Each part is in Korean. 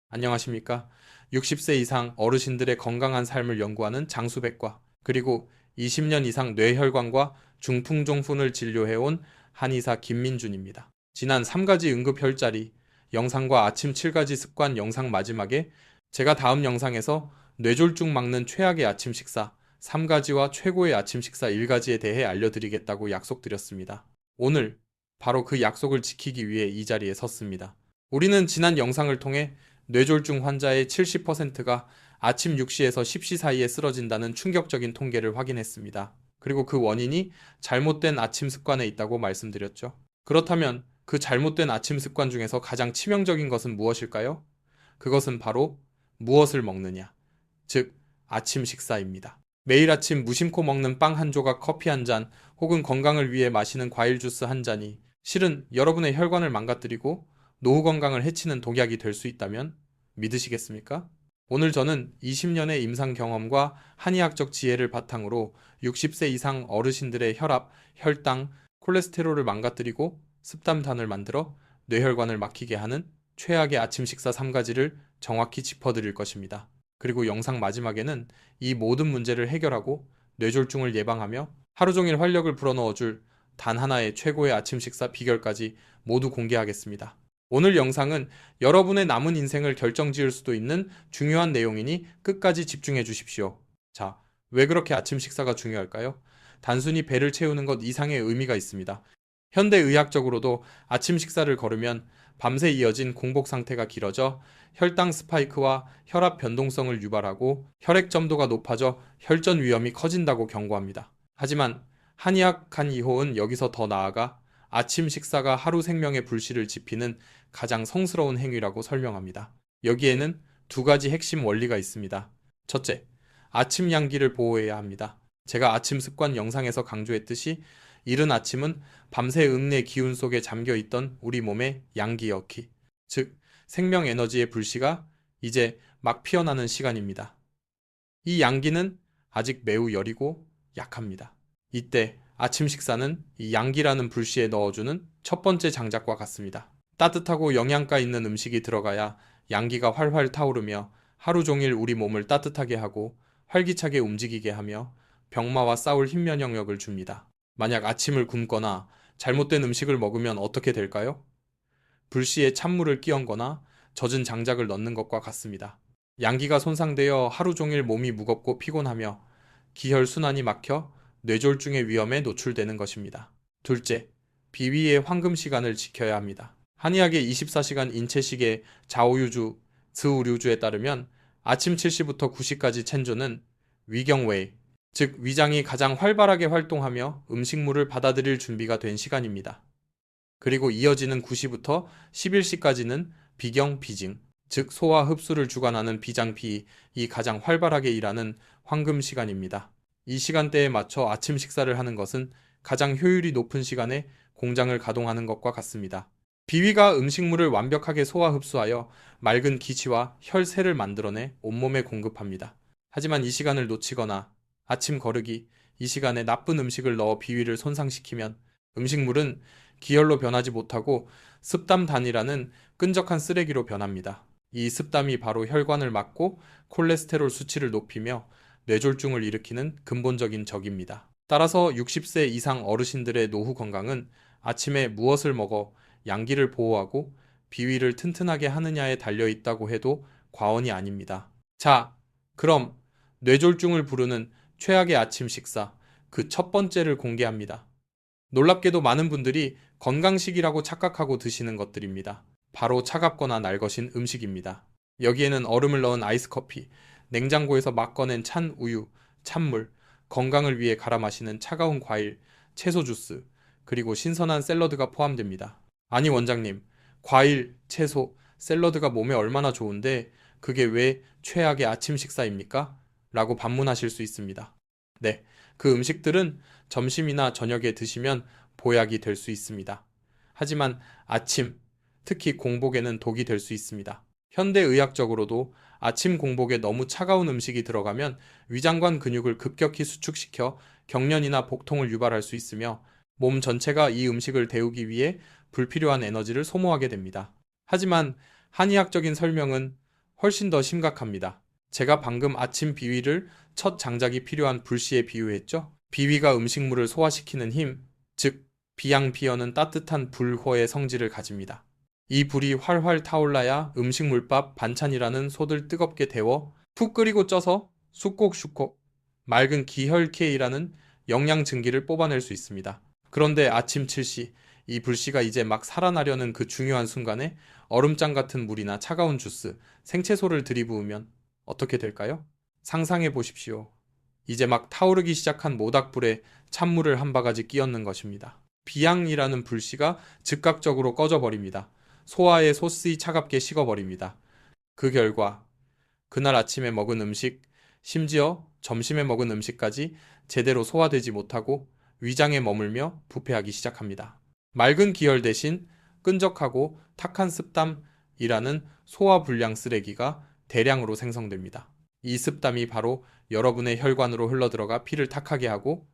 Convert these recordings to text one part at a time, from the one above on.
안녕하십니까? 60세 이상 어르신들의 건강한 삶을 연구하는 장수백과, 그리고 20년 이상 뇌혈관과 중풍종fun을 진료해온 한의사 김민준입니다. 지난 3가지 응급 혈자리 영상과 아침 7가지 습관 영상 마지막에 제가 다음 영상에서 뇌졸중 막는 최악의 아침 식사 3가지와 최고의 아침 식사 1가지에 대해 알려드리겠다고 약속드렸습니다. 오늘 바로 그 약속을 지키기 위해 이 자리에 섰습니다. 우리는 지난 영상을 통해 뇌졸중 환자의 70%가 아침 6시에서 10시 사이에 쓰러진다는 충격적인 통계를 확인했습니다. 그리고 그 원인이 잘못된 아침 습관에 있다고 말씀드렸죠. 그렇다면 그 잘못된 아침 습관 중에서 가장 치명적인 것은 무엇일까요? 그것은 바로 무엇을 먹느냐, 즉 아침 식사입니다. 매일 아침 무심코 먹는 빵 한 조각, 커피 한 잔, 혹은 건강을 위해 마시는 과일 주스 한 잔이 실은 여러분의 혈관을 망가뜨리고 노후 건강을 해치는 독약이 될 수 있다면 믿으시겠습니까? 오늘 저는 20년의 임상 경험과 한의학적 지혜를 바탕으로 60세 이상 어르신들의 혈압, 혈당, 콜레스테롤을 망가뜨리고 습담단을 만들어 뇌혈관을 막히게 하는 최악의 아침 식사 3가지를 정확히 짚어드릴 것입니다. 그리고 영상 마지막에는 이 모든 문제를 해결하고 뇌졸중을 예방하며 하루 종일 활력을 불어넣어줄 단 하나의 최고의 아침 식사 비결까지 모두 공개하겠습니다. 오늘 영상은 여러분의 남은 인생을 결정지을 수도 있는 중요한 내용이니 끝까지 집중해 주십시오. 자, 왜 그렇게 아침 식사가 중요할까요? 단순히 배를 채우는 것 이상의 의미가 있습니다. 현대의학적으로도 아침 식사를 거르면 밤새 이어진 공복 상태가 길어져 혈당 스파이크와 혈압 변동성을 유발하고 혈액 점도가 높아져 혈전 위험이 커진다고 경고합니다. 하지만 한의학 한 이호은 여기서 더 나아가 아침 식사가 하루 생명의 불씨를 지피는 가장 성스러운 행위라고 설명합니다. 여기에는 2가지 핵심 원리가 있습니다. 첫째, 아침 양기를 보호해야 합니다. 제가 아침 습관 영상에서 강조했듯이 이른 아침은 밤새 읍내 기운 속에 잠겨있던 우리 몸의 양기 여키, 즉 생명 에너지의 불씨가 이제 막 피어나는 시간입니다. 이 양기는 아직 매우 여리고 약합니다. 이때 아침 식사는 이 양기라는 불씨에 넣어주는 첫 번째 장작과 같습니다. 따뜻하고 영양가 있는 음식이 들어가야 양기가 활활 타오르며 하루 종일 우리 몸을 따뜻하게 하고 활기차게 움직이게 하며 병마와 싸울 힘 면역력을 줍니다. 만약 아침을 굶거나 잘못된 음식을 먹으면 어떻게 될까요? 불씨에 찬물을 끼얹거나 젖은 장작을 넣는 것과 같습니다. 양기가 손상되어 하루 종일 몸이 무겁고 피곤하며 기혈순환이 막혀 뇌졸중의 위험에 노출되는 것입니다. 둘째, 비위의 황금 시간을 지켜야 합니다. 한의학의 24시간 인체시계 자오유주, 즈우류주에 따르면 아침 7시부터 9시까지 첸조는 위경웨이, 즉 위장이 가장 활발하게 활동하며 음식물을 받아들일 준비가 된 시간입니다. 그리고 이어지는 9시부터 11시까지는 비경 비징, 즉 소화 흡수를 주관하는 비장피이 가장 활발하게 일하는 황금 시간입니다. 이 시간대에 맞춰 아침 식사를 하는 것은 가장 효율이 높은 시간에 공장을 가동하는 것과 같습니다. 비위가 음식물을 완벽하게 소화 흡수하여 맑은 기치와 혈세를 만들어내 온몸에 공급합니다. 하지만 이 시간을 놓치거나 아침 거르기, 이 시간에 나쁜 음식을 넣어 비위를 손상시키면 음식물은 기혈로 변하지 못하고 습담단이라는 끈적한 쓰레기로 변합니다. 이 습담이 바로 혈관을 막고 콜레스테롤 수치를 높이며 뇌졸중을 일으키는 근본적인 적입니다. 따라서 60세 이상 어르신들의 노후 건강은 아침에 무엇을 먹어 양기를 보호하고 비위를 튼튼하게 하느냐에 달려 있다고 해도 과언이 아닙니다. 자, 그럼 뇌졸중을 부르는 최악의 아침 식사, 그 첫 번째를 공개합니다. 놀랍게도 많은 분들이 건강식이라고 착각하고 드시는 것들입니다. 바로 차갑거나 날것인 음식입니다. 여기에는 얼음을 넣은 아이스커피, 냉장고에서 막 꺼낸 찬 우유, 찬물, 건강을 위해 갈아 마시는 차가운 과일, 채소 주스, 그리고 신선한 샐러드가 포함됩니다. 아니 원장님, 과일, 채소, 샐러드가 몸에 얼마나 좋은데 그게 왜 최악의 아침 식사입니까? 라고 반문하실 수 있습니다. 네, 그 음식들은 점심이나 저녁에 드시면 보약이 될 수 있습니다. 하지만 아침, 특히 공복에는 독이 될 수 있습니다. 현대의학적으로도 아침 공복에 너무 차가운 음식이 들어가면 위장관 근육을 급격히 수축시켜 경련이나 복통을 유발할 수 있으며 몸 전체가 이 음식을 데우기 위해 불필요한 에너지를 소모하게 됩니다. 하지만 한의학적인 설명은 훨씬 더 심각합니다. 제가 방금 아침 비위를 첫 장작이 필요한 불씨에 비유했죠? 비위가 음식물을 소화시키는 힘, 즉 비양비어는 따뜻한 불호의 성질을 가집니다. 이 불이 활활 타올라야 음식물밥 반찬이라는 솥을 뜨겁게 데워 푹 끓이고 쪄서 쑥곡쑥곡 맑은 기혈케이라는 영양 증기를 뽑아낼 수 있습니다. 그런데 아침 7시 이 불씨가 이제 막 살아나려는 그 중요한 순간에 얼음장 같은 물이나 차가운 주스, 생채소를 들이부으면 어떻게 될까요? 상상해 보십시오. 이제 막 타오르기 시작한 모닥불에 찬물을 한 바가지 끼얹는 것입니다. 비양이라는 불씨가 즉각적으로 꺼져버립니다. 소화의 소스이 차갑게 식어버립니다. 그 결과 그날 아침에 먹은 음식, 심지어 점심에 먹은 음식까지 제대로 소화되지 못하고 위장에 머물며 부패하기 시작합니다. 맑은 기혈 대신 끈적하고 탁한 습담이라는 소화불량 쓰레기가 대량으로 생성됩니다. 이 습담이 바로 여러분의 혈관으로 흘러들어가 피를 탁하게 하고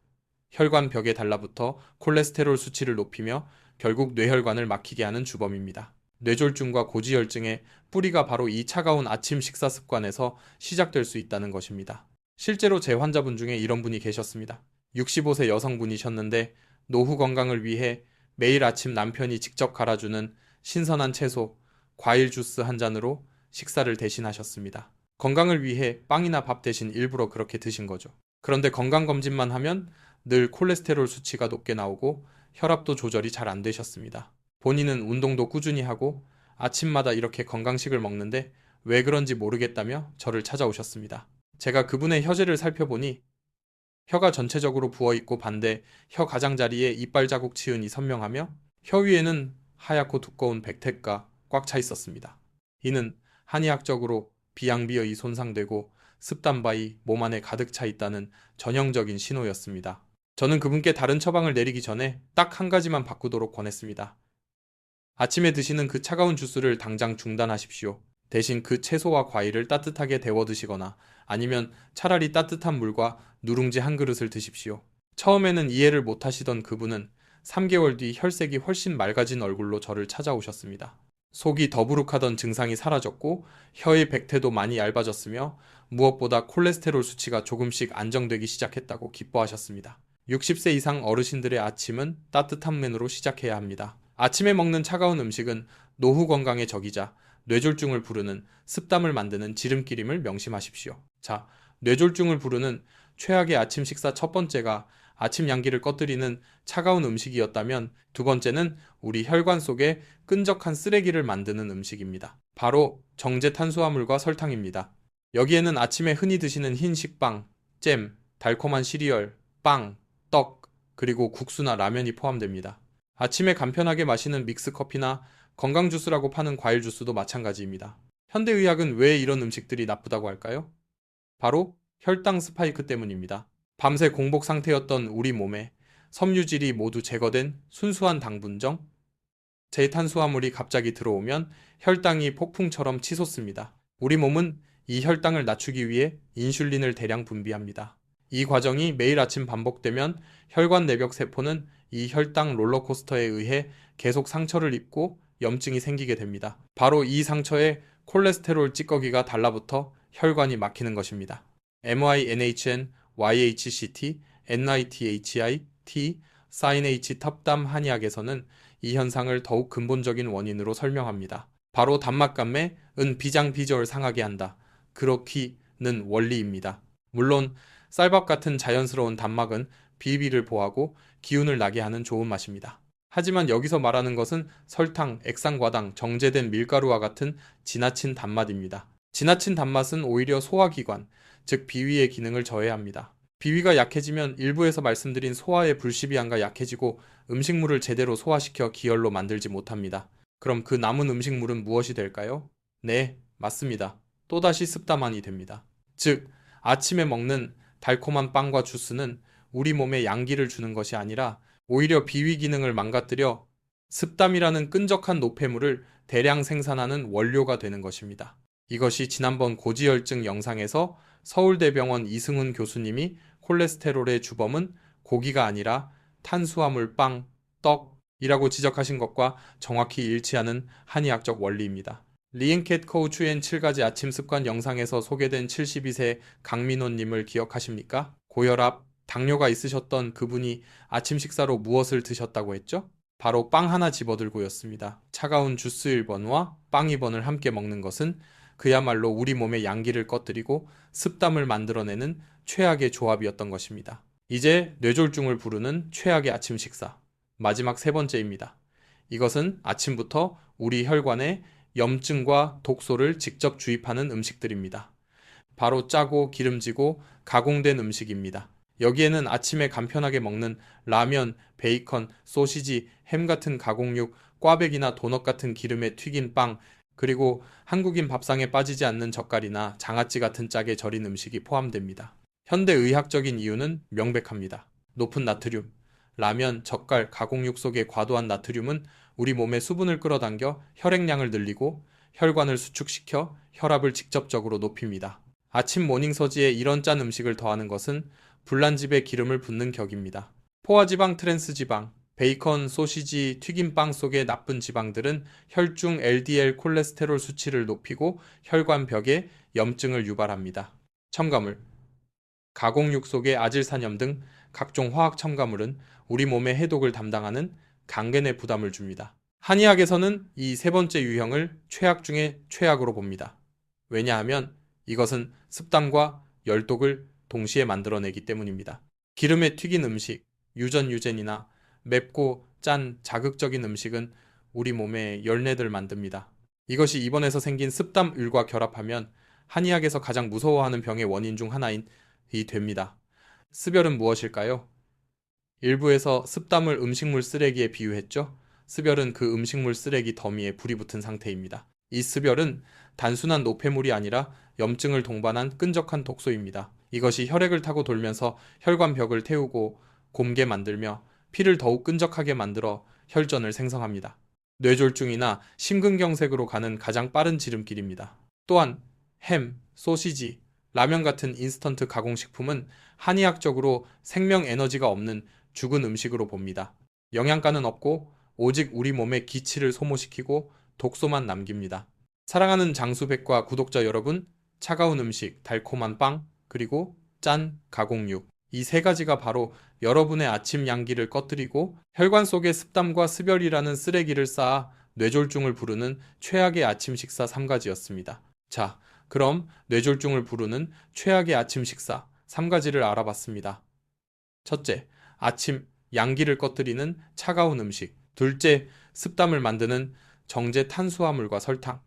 혈관 벽에 달라붙어 콜레스테롤 수치를 높이며 결국 뇌혈관을 막히게 하는 주범입니다. 뇌졸중과 고지혈증의 뿌리가 바로 이 차가운 아침 식사 습관에서 시작될 수 있다는 것입니다. 실제로 제 환자분 중에 이런 분이 계셨습니다. 65세 여성분이셨는데 노후 건강을 위해 매일 아침 남편이 직접 갈아주는 신선한 채소, 과일 주스 한 잔으로 식사를 대신하셨습니다. 건강을 위해 빵이나 밥 대신 일부러 그렇게 드신 거죠. 그런데 건강검진만 하면 늘 콜레스테롤 수치가 높게 나오고 혈압도 조절이 잘 안 되셨습니다. 본인은 운동도 꾸준히 하고 아침마다 이렇게 건강식을 먹는데 왜 그런지 모르겠다며 저를 찾아오셨습니다. 제가 그분의 혀재를 살펴보니 혀가 전체적으로 부어있고 반대 혀 가장자리에 이빨 자국 치은이 선명하며 혀 위에는 하얗고 두꺼운 백태가 꽉 차 있었습니다. 이는 한의학적으로 비양비어이 손상되고 습담바이 몸 안에 가득 차 있다는 전형적인 신호였습니다. 저는 그분께 다른 처방을 내리기 전에 딱 한 가지만 바꾸도록 권했습니다. 아침에 드시는 그 차가운 주스를 당장 중단하십시오. 대신 그 채소와 과일을 따뜻하게 데워 드시거나 아니면 차라리 따뜻한 물과 누룽지 한 그릇을 드십시오. 처음에는 이해를 못 하시던 그분은 3개월 뒤 혈색이 훨씬 맑아진 얼굴로 저를 찾아오셨습니다. 속이 더부룩하던 증상이 사라졌고 혀의 백태도 많이 얇아졌으며 무엇보다 콜레스테롤 수치가 조금씩 안정되기 시작했다고 기뻐하셨습니다. 60세 이상 어르신들의 아침은 따뜻한 맨으로 시작해야 합니다. 아침에 먹는 차가운 음식은 노후 건강의 적이자 뇌졸중을 부르는 습담을 만드는 지름길임을 명심하십시오. 자, 뇌졸중을 부르는 최악의 아침 식사 첫 번째가 아침 양기를 꺼뜨리는 차가운 음식이었다면 두 번째는 우리 혈관 속에 끈적한 쓰레기를 만드는 음식입니다. 바로 정제 탄수화물과 설탕입니다. 여기에는 아침에 흔히 드시는 흰 식빵, 잼, 달콤한 시리얼, 빵, 떡, 그리고 국수나 라면이 포함됩니다. 아침에 간편하게 마시는 믹스커피나 건강 주스라고 파는 과일 주스도 마찬가지입니다. 현대의학은 왜 이런 음식들이 나쁘다고 할까요? 바로 혈당 스파이크 때문입니다. 밤새 공복 상태였던 우리 몸에 섬유질이 모두 제거된 순수한 당분정, 제탄수화물이 갑자기 들어오면 혈당이 폭풍처럼 치솟습니다. 우리 몸은 이 혈당을 낮추기 위해 인슐린을 대량 분비합니다. 이 과정이 매일 아침 반복되면 혈관 내벽 세포는 이 혈당 롤러코스터에 의해 계속 상처를 입고 염증이 생기게 됩니다. 바로 이 상처에 콜레스테롤 찌꺼기가 달라붙어 혈관이 막히는 것입니다. MYNHN, YHCT, NITHI, T, SINH 텁담 한의학에서는 이 현상을 더욱 근본적인 원인으로 설명합니다. 바로 단맛감매은 비장비저를 상하게 한다. 그렇기는 원리입니다. 물론 쌀밥 같은 자연스러운 단맛은 비비를 보하고 기운을 나게 하는 좋은 맛입니다. 하지만 여기서 말하는 것은 설탕, 액상과당, 정제된 밀가루와 같은 지나친 단맛입니다. 지나친 단맛은 오히려 소화기관, 즉 비위의 기능을 저해합니다. 비위가 약해지면 일부에서 말씀드린 소화의 불시비안가 약해지고 음식물을 제대로 소화시켜 기혈로 만들지 못합니다. 그럼 그 남은 음식물은 무엇이 될까요? 네, 맞습니다. 또다시 습다만이 됩니다. 즉, 아침에 먹는 달콤한 빵과 주스는 우리 몸에 양기를 주는 것이 아니라 오히려 비위 기능을 망가뜨려 습담이라는 끈적한 노폐물을 대량 생산하는 원료가 되는 것입니다. 이것이 지난번 고지혈증 영상에서 서울대병원 이승훈 교수님이 콜레스테롤의 주범은 고기가 아니라 탄수화물, 빵, 떡이라고 지적하신 것과 정확히 일치하는 한의학적 원리입니다. 리앤캣 코우추엔 7가지 아침 습관 영상에서 소개된 72세 강민호님을 기억하십니까? 고혈압, 당뇨가 있으셨던 그분이 아침 식사로 무엇을 드셨다고 했죠? 바로 빵 하나 집어들고였습니다. 차가운 주스 1번과 빵 2번을 함께 먹는 것은 그야말로 우리 몸의 양기를 꺼뜨리고 습담을 만들어내는 최악의 조합이었던 것입니다. 이제 뇌졸중을 부르는 최악의 아침 식사. 마지막 세 번째입니다. 이것은 아침부터 우리 혈관에 염증과 독소를 직접 주입하는 음식들입니다. 바로 짜고 기름지고 가공된 음식입니다. 여기에는 아침에 간편하게 먹는 라면, 베이컨, 소시지, 햄 같은 가공육, 꽈배기나 도넛 같은 기름에 튀긴 빵, 그리고 한국인 밥상에 빠지지 않는 젓갈이나 장아찌 같은 짜게 절인 음식이 포함됩니다. 현대의학적인 이유는 명백합니다. 높은 나트륨. 라면, 젓갈, 가공육 속의 과도한 나트륨은 우리 몸의 수분을 끌어당겨 혈액량을 늘리고 혈관을 수축시켜 혈압을 직접적으로 높입니다. 아침 모닝서지에 이런 짠 음식을 더하는 것은 불난집에 기름을 붓는 격입니다. 포화지방, 트랜스지방, 베이컨, 소시지, 튀김빵 속의 나쁜 지방들은 혈중 LDL 콜레스테롤 수치를 높이고 혈관벽에 염증을 유발합니다. 첨가물, 가공육 속의 아질산염 등 각종 화학 첨가물은 우리 몸의 해독을 담당하는 강겐의 부담을 줍니다. 한의학에서는 이 세 번째 유형을 최악 중에 최악으로 봅니다. 왜냐하면 이것은 습담과 열독을 동시에 만들어내기 때문입니다. 기름에 튀긴 음식, 유전유젠이나 맵고 짠 자극적인 음식은 우리 몸에 열내들 만듭니다. 이것이 입원에서 생긴 습담을과 결합하면 한의학에서 가장 무서워하는 병의 원인 중 하나인 이 됩니다. 습열은 무엇일까요? 일부에서 습담을 음식물 쓰레기에 비유했죠. 습열은 그 음식물 쓰레기 더미에 불이 붙은 상태입니다. 이 습열은 단순한 노폐물이 아니라 염증을 동반한 끈적한 독소입니다. 이것이 혈액을 타고 돌면서 혈관벽을 태우고 곪게 만들며 피를 더욱 끈적하게 만들어 혈전을 생성합니다. 뇌졸중이나 심근경색으로 가는 가장 빠른 지름길입니다. 또한 햄, 소시지, 라면 같은 인스턴트 가공식품은 한의학적으로 생명 에너지가 없는 죽은 음식으로 봅니다. 영양가는 없고 오직 우리 몸의 기치를 소모시키고 독소만 남깁니다. 사랑하는 장수백과 구독자 여러분, 차가운 음식, 달콤한 빵, 그리고 짠 가공육. 이 세 가지가 바로 여러분의 아침 양기를 꺼뜨리고 혈관 속에 습담과 습열이라는 쓰레기를 쌓아 뇌졸중을 부르는 최악의 아침 식사 3가지였습니다. 자, 그럼 뇌졸중을 부르는 최악의 아침 식사 3가지를 알아봤습니다. 첫째, 아침 양기를 꺼뜨리는 차가운 음식. 둘째, 습담을 만드는 정제 탄수화물과 설탕.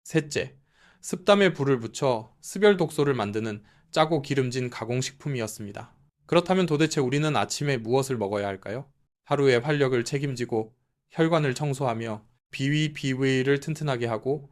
셋째, 습담에 불을 붙여 습열 독소를 만드는 짜고 기름진 가공식품이었습니다. 그렇다면 도대체 우리는 아침에 무엇을 먹어야 할까요? 하루의 활력을 책임지고 혈관을 청소하며 비위를 튼튼하게 하고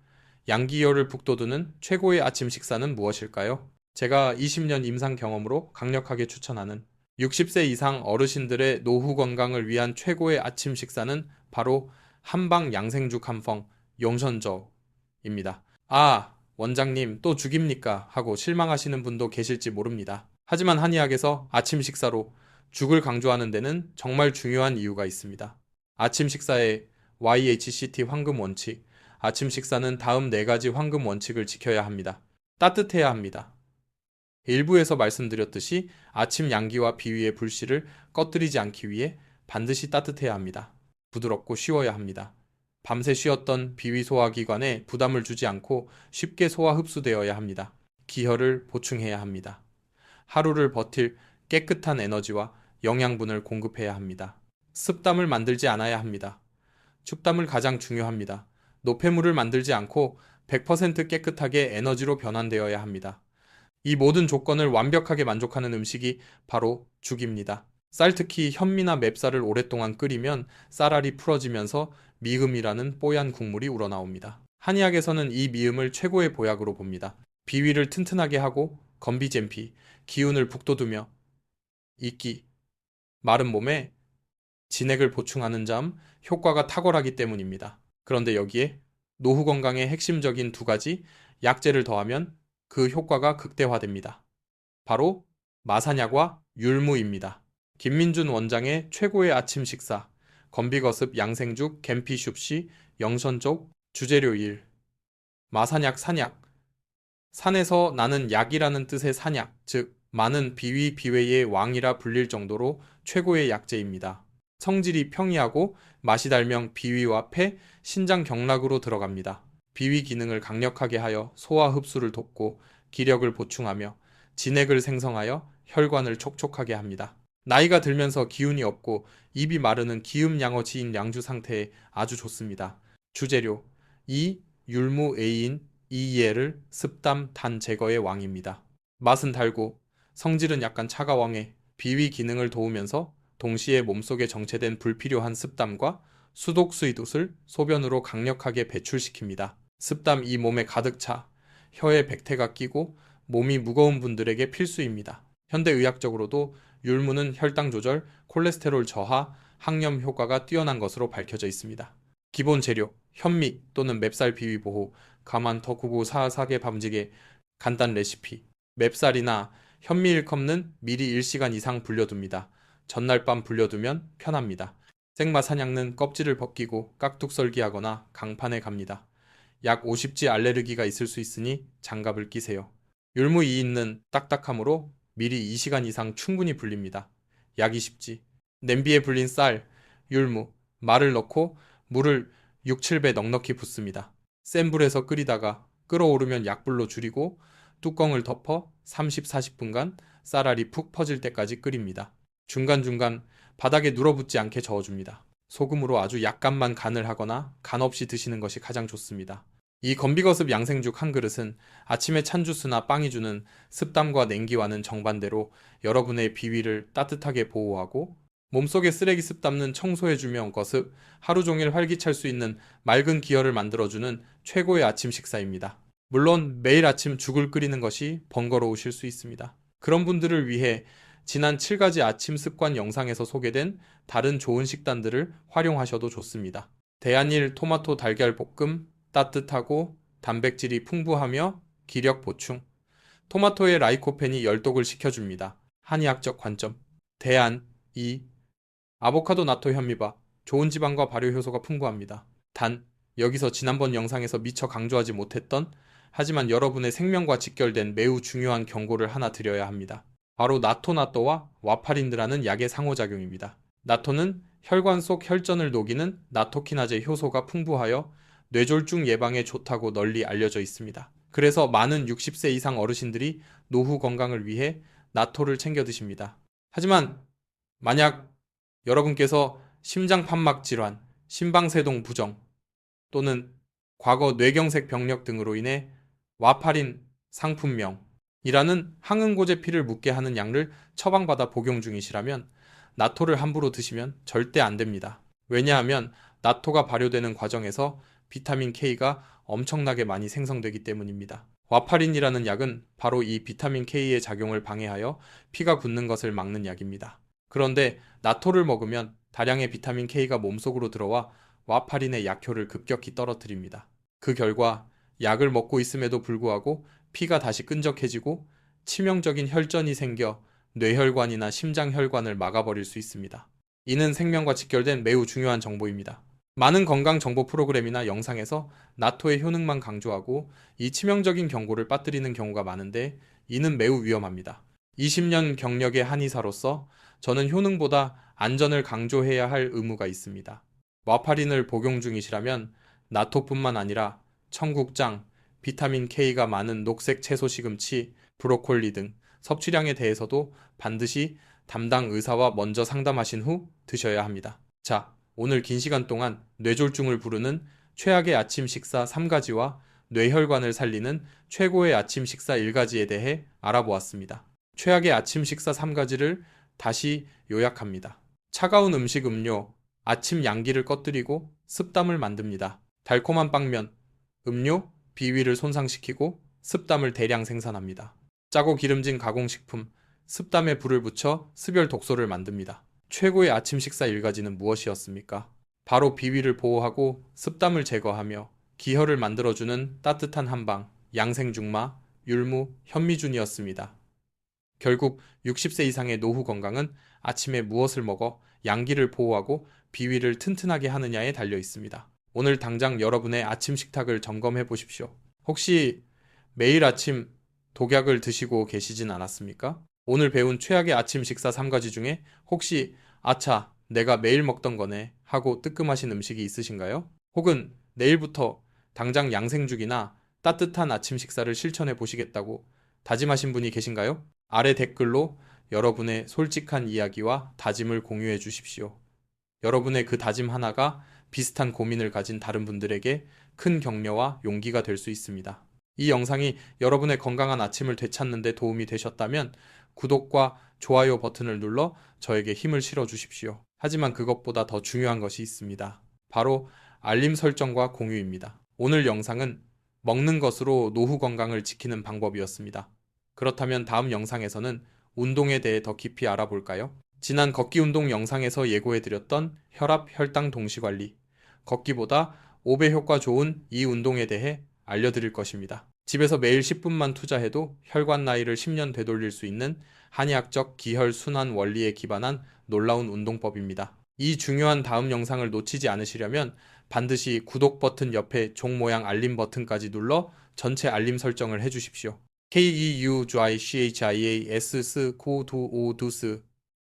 양기열을 북돋우는 최고의 아침 식사는 무엇일까요? 제가 20년 임상 경험으로 강력하게 추천하는 60세 이상 어르신들의 노후 건강을 위한 최고의 아침 식사는 바로 한방 양생죽 한펑 용선저우입니다. 아, 원장님 또 죽입니까? 하고 실망하시는 분도 계실지 모릅니다. 하지만 한의학에서 아침 식사로 죽을 강조하는 데는 정말 중요한 이유가 있습니다. 아침 식사의 YHCT 황금 원칙, 아침 식사는 다음 4가지 황금 원칙을 지켜야 합니다. 따뜻해야 합니다. 일부에서 말씀드렸듯이 아침 양기와 비위의 불씨를 꺼뜨리지 않기 위해 반드시 따뜻해야 합니다. 부드럽고 쉬워야 합니다. 밤새 쉬었던 비위 소화기관에 부담을 주지 않고 쉽게 소화 흡수되어야 합니다. 기혈을 보충해야 합니다. 하루를 버틸 깨끗한 에너지와 영양분을 공급해야 합니다. 습담을 만들지 않아야 합니다. 축담을 가장 중요합니다. 노폐물을 만들지 않고 100% 깨끗하게 에너지로 변환되어야 합니다. 이 모든 조건을 완벽하게 만족하는 음식이 바로 죽입니다. 쌀, 특히 현미나 맵쌀을 오랫동안 끓이면 쌀알이 풀어지면서 미음이라는 뽀얀 국물이 우러나옵니다. 한의학에서는 이 미음을 최고의 보약으로 봅니다. 비위를 튼튼하게 하고 건비잼피, 기운을 북돋우며 이끼, 마른 몸에 진액을 보충하는 점 효과가 탁월하기 때문입니다. 그런데 여기에 노후 건강의 핵심적인 2가지 약재를 더하면 그 효과가 극대화됩니다. 바로 마사약과 율무입니다. 김민준 원장의 최고의 아침 식사, 건비거습 양생죽 갬피슈시 영선족 주재료 1. 마산약 산약. 산에서 나는 약이라는 뜻의 산약, 즉 많은 비위 비회의 왕이라 불릴 정도로 최고의 약재입니다. 성질이 평이하고 맛이 달면 비위와 폐, 신장 경락으로 들어갑니다. 비위 기능을 강력하게 하여 소화 흡수를 돕고 기력을 보충하며 진액을 생성하여 혈관을 촉촉하게 합니다. 나이가 들면서 기운이 없고 입이 마르는 기음양어지인 양주 상태에 아주 좋습니다. 주재료 이 율무 A인 이이에를 습담 단 제거의 왕입니다. 맛은 달고 성질은 약간 차가왕해 비위 기능을 도우면서 동시에 몸속에 정체된 불필요한 습담과 수독수이돛을 소변으로 강력하게 배출시킵니다. 습담 이 몸에 가득 차 혀에 백태가 끼고 몸이 무거운 분들에게 필수입니다. 현대의학적으로도 율무는 혈당 조절, 콜레스테롤 저하, 항염 효과가 뛰어난 것으로 밝혀져 있습니다. 기본 재료 현미 또는 맵쌀 비위 보호, 가만 덕후고 사사게 밤지게 간단 레시피. 맵쌀이나 현미 1컵는 미리 1시간 이상 불려둡니다. 전날 밤 불려두면 편합니다. 생마산약는 껍질을 벗기고 깍둑 썰기하거나 강판에 갑니다. 약 50지 알레르기가 있을 수 있으니 장갑을 끼세요. 율무 2인는 딱딱하므로 미리 2시간 이상 충분히 불립니다. 약 20지. 냄비에 불린 쌀, 율무, 말을 넣고 물을 6, 7배 넉넉히 붓습니다. 센 불에서 끓이다가 끓어오르면 약불로 줄이고 뚜껑을 덮어 30, 40분간 쌀알이 푹 퍼질 때까지 끓입니다. 중간중간 바닥에 눌어붙지 않게 저어줍니다. 소금으로 아주 약간만 간을 하거나 간 없이 드시는 것이 가장 좋습니다. 이 건비거습 양생죽 한 그릇은 아침에 찬 주스나 빵이 주는 습담과 냉기와는 정반대로 여러분의 비위를 따뜻하게 보호하고 몸속에 쓰레기 습담는 청소해주며 거습, 하루 종일 활기찰 수 있는 맑은 기혈을 만들어주는 최고의 아침 식사입니다. 물론 매일 아침 죽을 끓이는 것이 번거로우실 수 있습니다. 그런 분들을 위해 지난 7가지 아침 습관 영상에서 소개된 다른 좋은 식단들을 활용하셔도 좋습니다. 대한일 토마토 달걀 볶음, 따뜻하고 단백질이 풍부하며 기력 보충. 토마토의 라이코펜이 열독을 식혀줍니다. 한의학적 관점. 대안 2. 아보카도 나토 현미밥. 좋은 지방과 발효 효소가 풍부합니다. 단, 여기서 지난번 영상에서 미처 강조하지 못했던 하지만 여러분의 생명과 직결된 매우 중요한 경고를 하나 드려야 합니다. 바로 나토나토와 와파린드라는 약의 상호작용입니다. 나토는 혈관 속 혈전을 녹이는 나토키나제 효소가 풍부하여 뇌졸중 예방에 좋다고 널리 알려져 있습니다. 그래서 많은 60세 이상 어르신들이 노후 건강을 위해 나토를 챙겨 드십니다. 하지만 만약 여러분께서 심장판막 질환, 심방세동 부정 또는 과거 뇌경색 병력 등으로 인해 와파린 상품명이라는 항응고제 피를 묻게 하는 약을 처방받아 복용 중이시라면 나토를 함부로 드시면 절대 안 됩니다. 왜냐하면 나토가 발효되는 과정에서 비타민 K가 엄청나게 많이 생성되기 때문입니다. 와파린이라는 약은 바로 이 비타민 K의 작용을 방해하여 피가 굳는 것을 막는 약입니다. 그런데 나토를 먹으면 다량의 비타민 K가 몸속으로 들어와 와파린의 약효를 급격히 떨어뜨립니다. 그 결과 약을 먹고 있음에도 불구하고 피가 다시 끈적해지고 치명적인 혈전이 생겨 뇌혈관이나 심장혈관을 막아버릴 수 있습니다. 이는 생명과 직결된 매우 중요한 정보입니다. 많은 건강 정보 프로그램이나 영상에서 나토의 효능만 강조하고 이 치명적인 경고를 빠뜨리는 경우가 많은데 이는 매우 위험합니다. 20년 경력의 한의사로서 저는 효능보다 안전을 강조해야 할 의무가 있습니다. 와파린을 복용 중이시라면 나토뿐만 아니라 청국장, 비타민 K가 많은 녹색 채소 시금치, 브로콜리 등 섭취량에 대해서도 반드시 담당 의사와 먼저 상담하신 후 드셔야 합니다. 자, 오늘 긴 시간 동안 뇌졸중을 부르는 최악의 아침 식사 3가지와 뇌혈관을 살리는 최고의 아침 식사 1가지에 대해 알아보았습니다. 최악의 아침 식사 3가지를 다시 요약합니다. 차가운 음식 음료, 아침 양기를 꺼뜨리고 습담을 만듭니다. 달콤한 빵면, 음료, 비위를 손상시키고 습담을 대량 생산합니다. 짜고 기름진 가공식품, 습담에 불을 붙여 습열 독소를 만듭니다. 최고의 아침 식사 1가지는 무엇이었습니까? 바로 비위를 보호하고 습담을 제거하며 기혈을 만들어주는 따뜻한 한방, 양생중마, 율무, 현미준이었습니다. 결국 60세 이상의 노후 건강은 아침에 무엇을 먹어 양기를 보호하고 비위를 튼튼하게 하느냐에 달려 있습니다. 오늘 당장 여러분의 아침 식탁을 점검해 보십시오. 혹시 매일 아침 독약을 드시고 계시진 않았습니까? 오늘 배운 최악의 아침 식사 3가지 중에 혹시 아차, 내가 매일 먹던 거네 하고 뜨끔하신 음식이 있으신가요? 혹은 내일부터 당장 양생죽이나 따뜻한 아침 식사를 실천해 보시겠다고 다짐하신 분이 계신가요? 아래 댓글로 여러분의 솔직한 이야기와 다짐을 공유해 주십시오. 여러분의 그 다짐 하나가 비슷한 고민을 가진 다른 분들에게 큰 격려와 용기가 될 수 있습니다. 이 영상이 여러분의 건강한 아침을 되찾는 데 도움이 되셨다면 구독과 좋아요 버튼을 눌러 저에게 힘을 실어 주십시오. 하지만 그것보다 더 중요한 것이 있습니다. 바로 알림 설정과 공유입니다. 오늘 영상은 먹는 것으로 노후 건강을 지키는 방법이었습니다. 그렇다면 다음 영상에서는 운동에 대해 더 깊이 알아볼까요? 지난 걷기 운동 영상에서 예고해드렸던 혈압, 혈당 동시관리, 걷기보다 5배 효과 좋은 이 운동에 대해 알려드릴 것입니다. 집에서 매일 10분만 투자해도 혈관 나이를 10년 되돌릴 수 있는 한의학적 기혈순환 원리에 기반한 놀라운 운동법입니다. 이 중요한 다음 영상을 놓치지 않으시려면 반드시 구독 버튼 옆에 종 모양 알림 버튼까지 눌러 전체 알림 설정을 해주십시오. KEUJCHIAS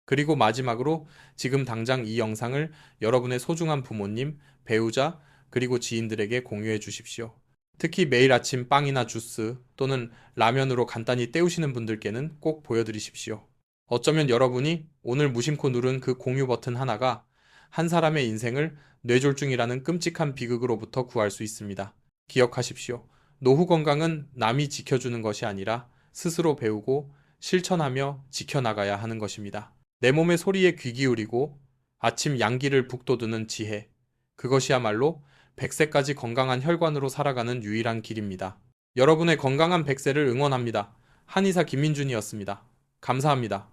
그리고 마지막으로 지금 당장 이 영상을 여러분의 소중한 부모님, 배우자, 그리고 지인들에게 공유해 주십시오. 특히 매일 아침 빵이나 주스 또는 라면으로 간단히 때우시는 분들께는 꼭 보여드리십시오. 어쩌면 여러분이 오늘 무심코 누른 그 공유 버튼 하나가 한 사람의 인생을 뇌졸중이라는 끔찍한 비극으로부터 구할 수 있습니다. 기억하십시오. 노후 건강은 남이 지켜주는 것이 아니라 스스로 배우고 실천하며 지켜나가야 하는 것입니다. 내 몸의 소리에 귀 기울이고 아침 양기를 북돋우는 지혜. 그것이야말로 100세까지 건강한 혈관으로 살아가는 유일한 길입니다. 여러분의 건강한 100세를 응원합니다. 한의사 김민준이었습니다. 감사합니다.